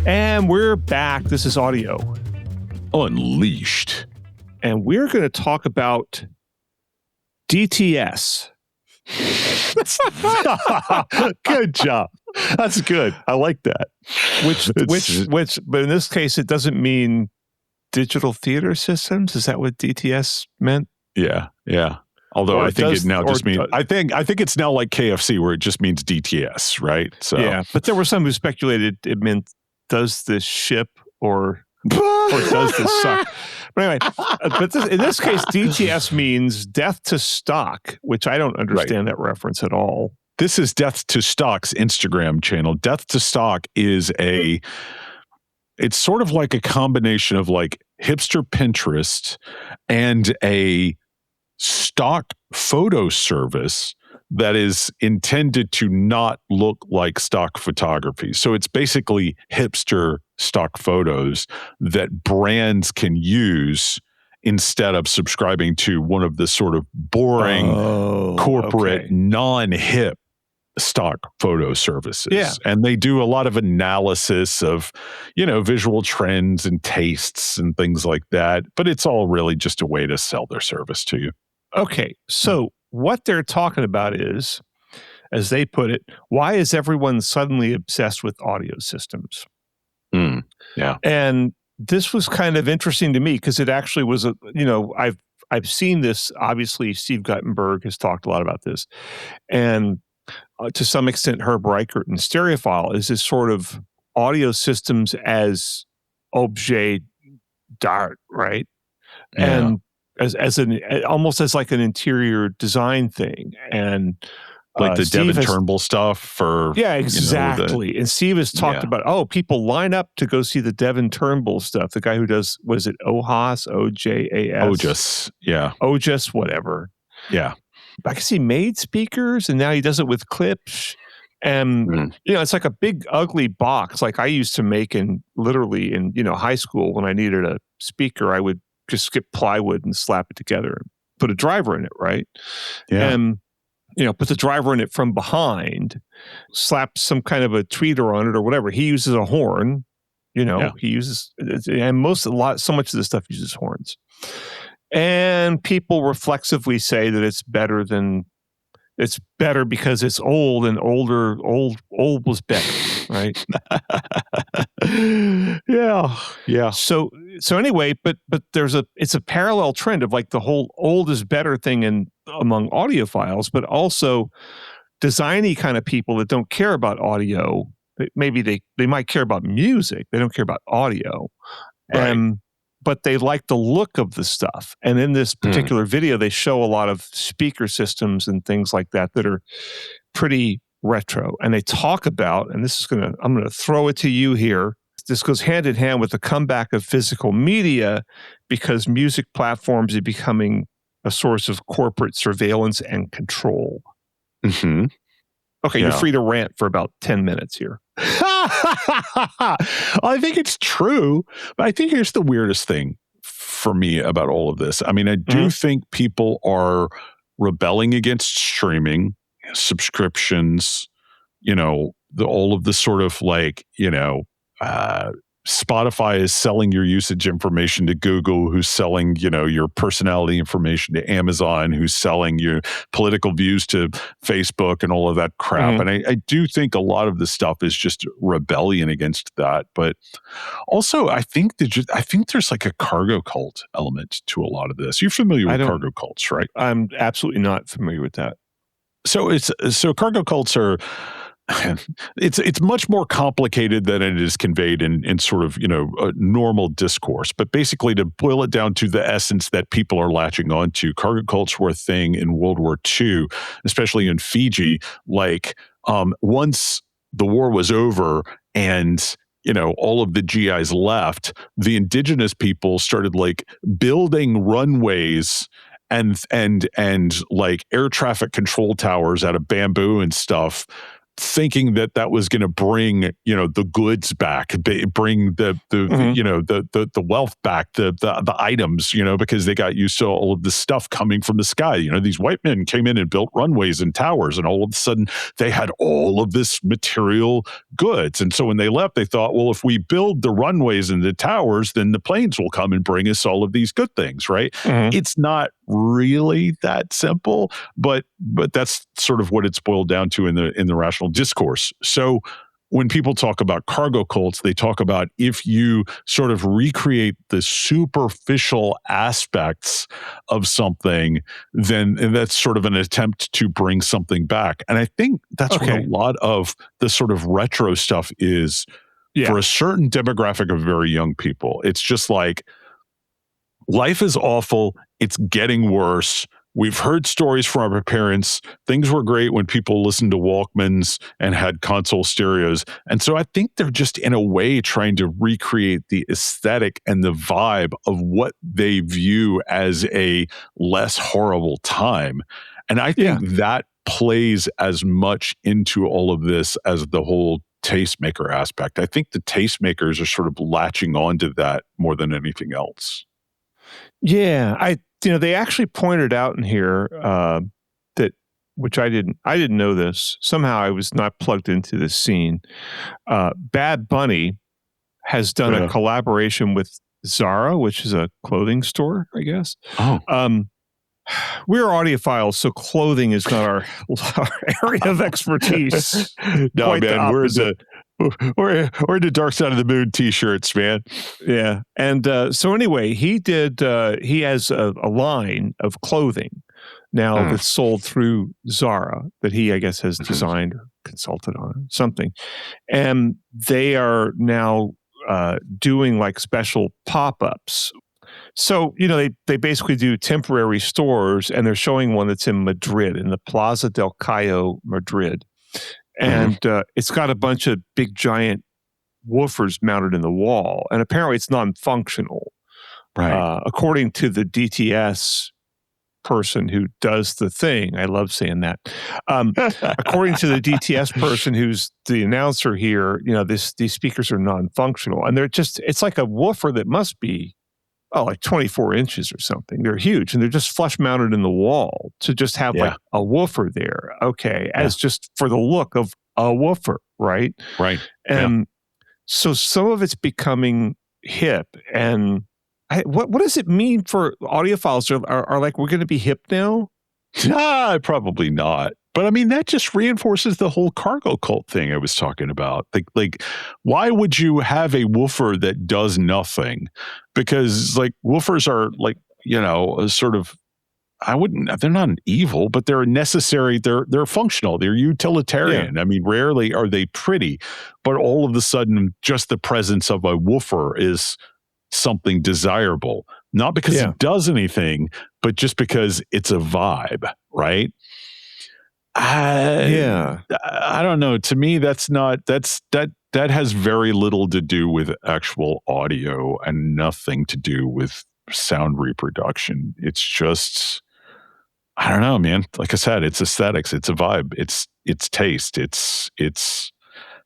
B: And we're back. This is Audio
C: Unleashed.
B: And we're going to talk about DTS.
C: Good job. That's good. I like that.
B: Which, but in this case, it doesn't mean digital theater systems. Is that what DTS meant?
C: Yeah. Although I think it now just means, I think it's now like KFC where it just means DTS, right? So
B: yeah, but there were some who speculated it meant, does this ship or does this suck? But anyway, in this case, DTS means death to stock, which I don't understand that reference at all.
C: This is Death to Stock's Instagram channel. Death to Stock is it's sort of like a combination of like hipster Pinterest and a stock photo service that is intended to not look like stock photography. So it's basically hipster stock photos that brands can use instead of subscribing to one of the sort of boring corporate non-hip stock photo services.
B: Yeah.
C: And they do a lot of analysis of, visual trends and tastes and things like that. But it's all really just a way to sell their service to you.
B: Okay. So what they're talking about is, as they put it, why is everyone suddenly obsessed with audio systems?
C: Yeah.
B: And this was kind of interesting to me because it actually was I've seen this. Obviously, Steve Guttenberg has talked a lot about this. And to some extent, Herb Reichert and Stereophile is this sort of audio systems as objet d'art, right?
C: Yeah.
B: And as almost as like an interior design thing, and
C: like the Devin Turnbull stuff for
B: exactly. And Steve has talked about people line up to go see the Devin Turnbull stuff. The guy who does, was it OJAS, OJAS, whatever.
C: Yeah,
B: I guess he made speakers, and now he does it with clips. And it's like a big ugly box. Like I used to make literally in high school when I needed a speaker, I would just get plywood and slap it together and put a driver in it, right?
C: Yeah.
B: And, put the driver in it from behind, slap some kind of a tweeter on it or whatever. He uses a horn, he uses, and so much of this stuff uses horns. And people reflexively say that it's better than It's better because it's old, and old was better, right?
C: Yeah.
B: So anyway, but it's a parallel trend of like the whole old is better thing among audiophiles, but also designy kind of people that don't care about audio. Maybe they might care about music. They don't care about audio.
C: Right.
B: But they like the look of the stuff. And in this particular video, they show a lot of speaker systems and things like that are pretty retro. And they talk about, and I'm going to throw it to you here. This goes hand in hand with the comeback of physical media because music platforms are becoming a source of corporate surveillance and control.
C: Mm-hmm.
B: Okay, You're free to rant for about 10 minutes here.
C: I think it's true, but I think here's the weirdest thing for me about all of this. I mean, I do think people are rebelling against streaming, subscriptions, all of the sort of like, Spotify is selling your usage information to Google, who's selling, your personality information to Amazon, who's selling your political views to Facebook and all of that crap. And I do think a lot of this stuff is just rebellion against that. But also, I think there's like a cargo cult element to a lot of this. You're familiar with cargo cults, right?
B: I'm absolutely not familiar with that.
C: So cargo cults are. It's much more complicated than it is conveyed in sort of, a normal discourse. But basically, to boil it down to the essence that people are latching onto, cargo cults were a thing in World War II, especially in Fiji. Like, once the war was over and all of the GIs left, the indigenous people started like building runways and like air traffic control towers out of bamboo and stuff, thinking that was going to bring the goods back, bring the wealth back, the items, because they got used to all of this stuff coming from the sky. These white men came in and built runways and towers, and all of a sudden they had all of this material goods. And so when they left, they thought, well, if we build the runways and the towers, then the planes will come and bring us all of these good things, right? It's not really that simple, but that's sort of what it's boiled down to in the rational discourse. So when people talk about cargo cults, they talk about if you sort of recreate the superficial aspects of something, then that's sort of an attempt to bring something back. And I think that's what a lot of the sort of retro stuff is for a certain demographic of very young people. It's just like, life is awful. It's getting worse. We've heard stories from our parents. Things were great when people listened to Walkmans and had console stereos. And so I think they're just in a way trying to recreate the aesthetic and the vibe of what they view as a less horrible time. And I think that plays as much into all of this as the whole tastemaker aspect. I think the tastemakers are sort of latching onto that more than anything else.
B: Yeah, they actually pointed out in here that, which I didn't know this. Somehow I was not plugged into this scene. Bad Bunny has done a collaboration with Zara, which is a clothing store, I guess.
C: Oh.
B: We're audiophiles, so clothing is not our area of expertise.
C: No,
B: Quite
C: man, we're in the Dark Side of the Moon t-shirts, man.
B: Yeah. And so anyway, he has a line of clothing now that's sold through Zara that he, I guess, has designed or consulted on something. And they are now doing like special pop-ups. So, they basically do temporary stores, and they're showing one that's in Madrid, in the Plaza del Cayo, Madrid. And it's got a bunch of big, giant woofers mounted in the wall. And apparently it's non-functional.
C: Right.
B: According to the DTS person who does the thing. I love saying that. According to the DTS person who's the announcer here, these speakers are non-functional. And it's like a woofer that must be like 24 inches or something. They're huge, and they're just flush mounted in the wall to just have like a woofer there. Okay. As just for the look of a woofer, right?
C: Right.
B: And so some of it's becoming hip. And what does it mean for audiophiles? Are like, we're going to be hip now?
C: Probably not. But I mean, that just reinforces the whole cargo cult thing I was talking about. Like, why would you have a woofer that does nothing? Because like woofers are like, a sort of, they're not an evil, but they're necessary. They're functional. They're utilitarian.
B: Yeah.
C: I mean, rarely are they pretty, but all of a sudden, just the presence of a woofer is something desirable, not because it does anything, but just because it's a vibe, right? I don't know. To me, that has very little to do with actual audio and nothing to do with sound reproduction. It's just, I don't know, man. Like I said, it's aesthetics, it's a vibe, it's taste, it's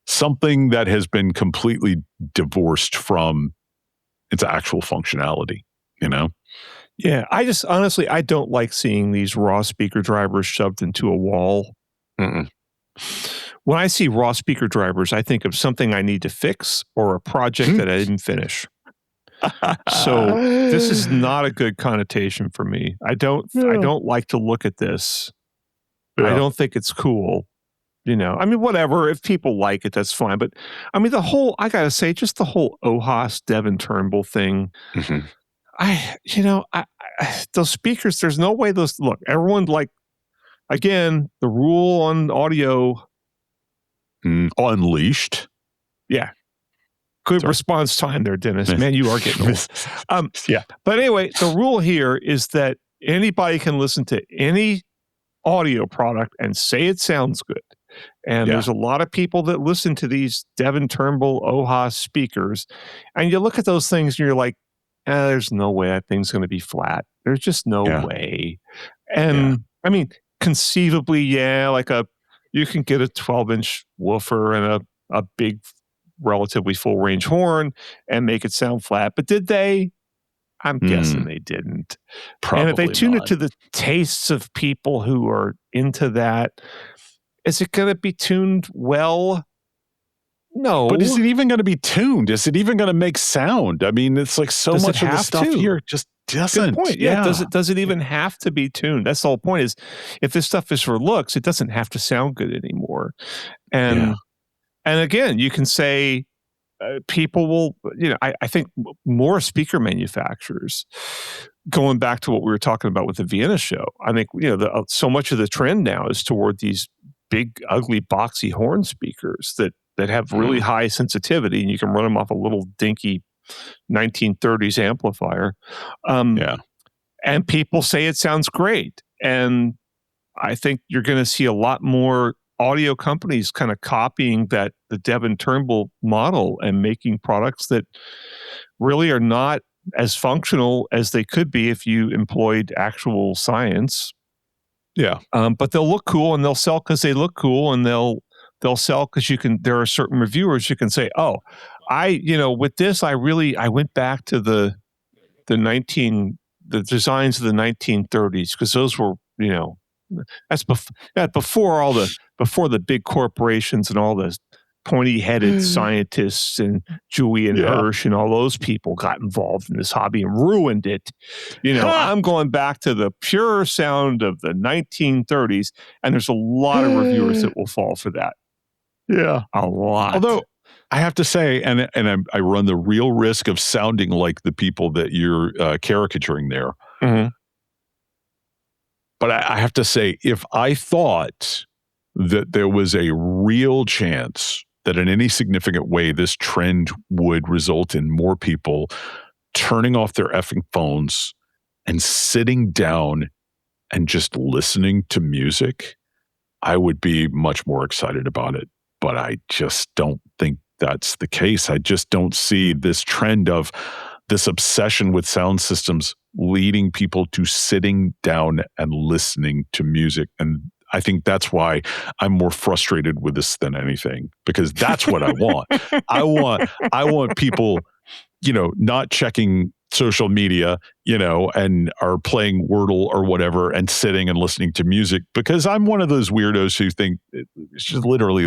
C: something that has been completely divorced from its actual functionality,
B: Yeah, I just honestly, I don't like seeing these raw speaker drivers shoved into a wall.
C: Mm-mm.
B: When I see raw speaker drivers, I think of something I need to fix or a project that I didn't finish. So this is not a good connotation for me. I don't like to look at this. Yeah. I don't think it's cool. I mean, whatever. If people like it, that's fine. But I mean, I gotta say, just the whole OHAS Devin Turnbull thing.
C: Mm-hmm.
B: Those speakers, there's no way look, everyone again, the rule on audio.
C: Unleashed.
B: Yeah. Good response time there, Dennis. Man, you are getting old.
C: Yeah.
B: But anyway, the rule here is that anybody can listen to any audio product and say it sounds good. And there's a lot of people that listen to these Devin Turnbull OHAS speakers. And you look at those things and you're like, there's no way that thing's going to be flat. There's just no way. And I mean, conceivably, you can get a 12-inch woofer and a big, relatively full range horn and make it sound flat. But did they? I'm guessing they didn't.
C: Probably
B: and if they tune
C: not.
B: it to the tastes of people who are into that, is it going to be tuned well? No.
C: But is it even going to be tuned? Is it even going to make sound? I mean, it's like so much of the stuff here just doesn't.
B: Good point. Yeah. Does it even have to be tuned? That's the whole point is if this stuff is for looks, it doesn't have to sound good anymore. And again, you can say people will, I think more speaker manufacturers, going back to what we were talking about with the Vienna show, I think, so much of the trend now is toward these big, ugly, boxy horn speakers that have really high sensitivity, and you can run them off a little dinky 1930s amplifier. And people say it sounds great. And I think you're going to see a lot more audio companies kind of copying the Devin Turnbull model and making products that really are not as functional as they could be if you employed actual science.
C: Yeah.
B: But they'll look cool and they'll sell because they look cool, and they'll sell because there are certain reviewers you can say, with this, I went back to the designs of the 1930s because those were, that's before the big corporations and all the pointy-headed scientists and Dewey and Hirsch and all those people got involved in this hobby and ruined it. I'm going back to the pure sound of the 1930s, and there's a lot of reviewers that will fall for that.
C: Yeah,
B: a lot.
C: Although I have to say, and I run the real risk of sounding like the people that you're caricaturing there.
B: Mm-hmm.
C: But I have to say, if I thought that there was a real chance that in any significant way this trend would result in more people turning off their effing phones and sitting down and just listening to music, I would be much more excited about it. But I just don't think that's the case. I just don't see this trend of this obsession with sound systems leading people to sitting down and listening to music. And I think that's why I'm more frustrated with this than anything, because that's what I want. I want people, not checking social media, and are playing Wordle or whatever and sitting and listening to music, because I'm one of those weirdos who think it's just literally,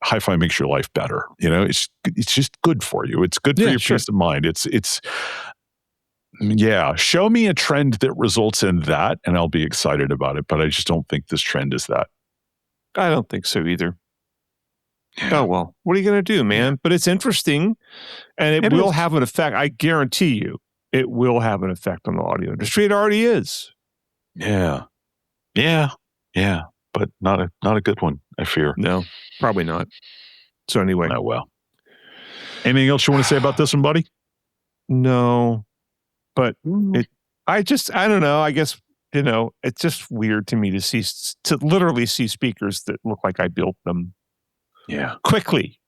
C: hi-fi makes your life better. It's just good for you. It's good for your peace of mind. Show me a trend that results in that and I'll be excited about it. But I just don't think this trend is that.
B: I don't think so either. Oh, well, what are you going to do, man? Yeah. But it's interesting, and it will have an effect. I guarantee you it will have an effect on the audio industry. It already is.
C: Yeah. But not a good one, I fear.
B: No, probably not. So anyway.
C: Oh, well. Anything else you want to say about this one, buddy?
B: No, but I don't know. I guess, it's just weird to me to literally see speakers that look like I built them.
C: Yeah.
B: Quickly,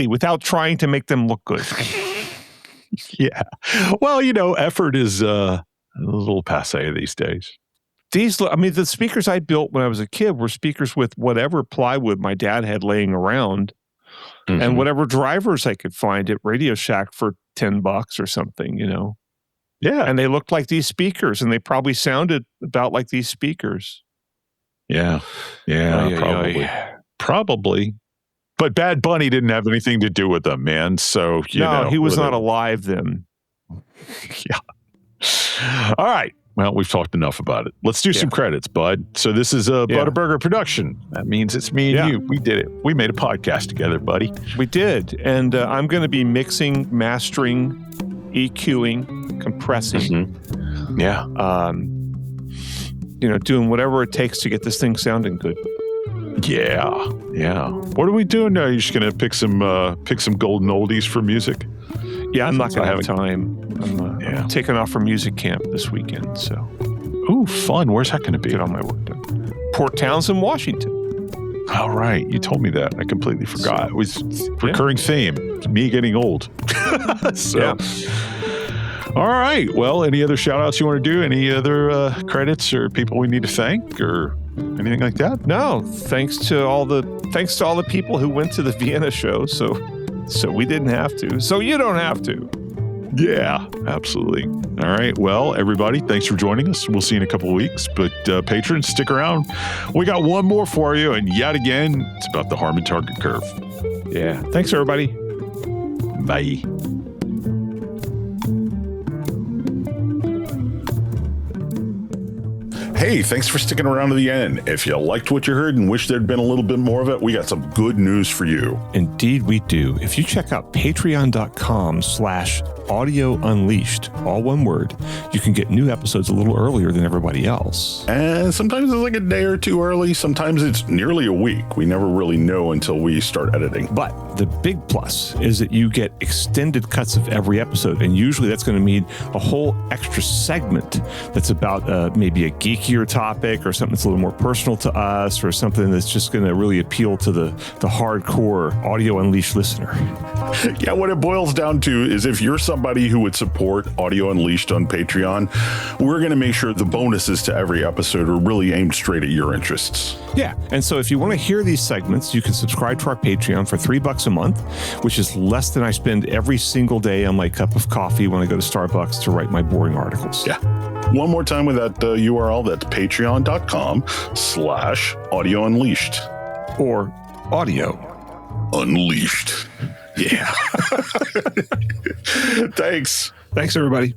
B: without trying to make them look good.
C: Yeah. Well, effort is a little passé these days.
B: The speakers I built when I was a kid were speakers with whatever plywood my dad had laying around and whatever drivers I could find at Radio Shack for $10 or something, Yeah. And they looked like these speakers, and they probably sounded about like these speakers.
C: Yeah. Probably. But Bad Bunny didn't have anything to do with them, man. So,
B: he was not alive then.
C: Yeah. All right. Well, we've talked enough about it. Let's do some credits, bud. So this is a Butterburger production. That means it's me and you. We did it. We made a podcast together, buddy.
B: We did. And I'm going to be mixing, mastering, EQing, compressing.
C: Yeah.
B: Doing whatever it takes to get this thing sounding good.
C: Yeah. What are we doing now? You're just going to pick some golden oldies for music?
B: Yeah, I'm not going to have time. I'm taking off from music camp this weekend. So,
C: ooh, fun. Where's that going to be?
B: Get all my work done. Port Townsend, Washington.
C: All right, you told me that. I completely forgot. It was recurring theme. Me getting old. All right. Well, any other shout outs you want to do? Any other credits or people we need to thank or anything like that?
B: No. Thanks to all the people who went to the Vienna show. So we didn't have to. So you don't have to.
C: Yeah, absolutely. All right. Well, everybody, thanks for joining us. We'll see you in a couple of weeks. But patrons, stick around. We got one more for you. And yet again, it's about the Harman Target Curve.
B: Yeah. Thanks, everybody.
C: Bye.
A: Hey, thanks for sticking around to the end. If you liked what you heard and wish there'd been a little bit more of it, we got some good news for you.
B: Indeed, we do. If you check out patreon.com/Audio Unleashed, all one word, you can get new episodes a little earlier than everybody else.
A: And sometimes it's like a day or two early. Sometimes it's nearly a week. We never really know until we start editing.
B: But the big plus is that you get extended cuts of every episode. And usually that's going to mean a whole extra segment that's about maybe a geekier topic or something that's a little more personal to us or something that's just going to really appeal to the hardcore Audio Unleashed listener.
A: Yeah, what it boils down to is if you're somebody who would support Audio Unleashed on Patreon, we're going to make sure the bonuses to every episode are really aimed straight at your interests.
B: Yeah, and so if you want to hear these segments, you can subscribe to our Patreon for $3 a month, which is less than I spend every single day on my cup of coffee when I go to Starbucks to write my boring articles.
A: Yeah. One more time with that URL, that's patreon.com/Audio Unleashed.
B: Or Audio
A: Unleashed. Yeah. Thanks.
B: Thanks, everybody.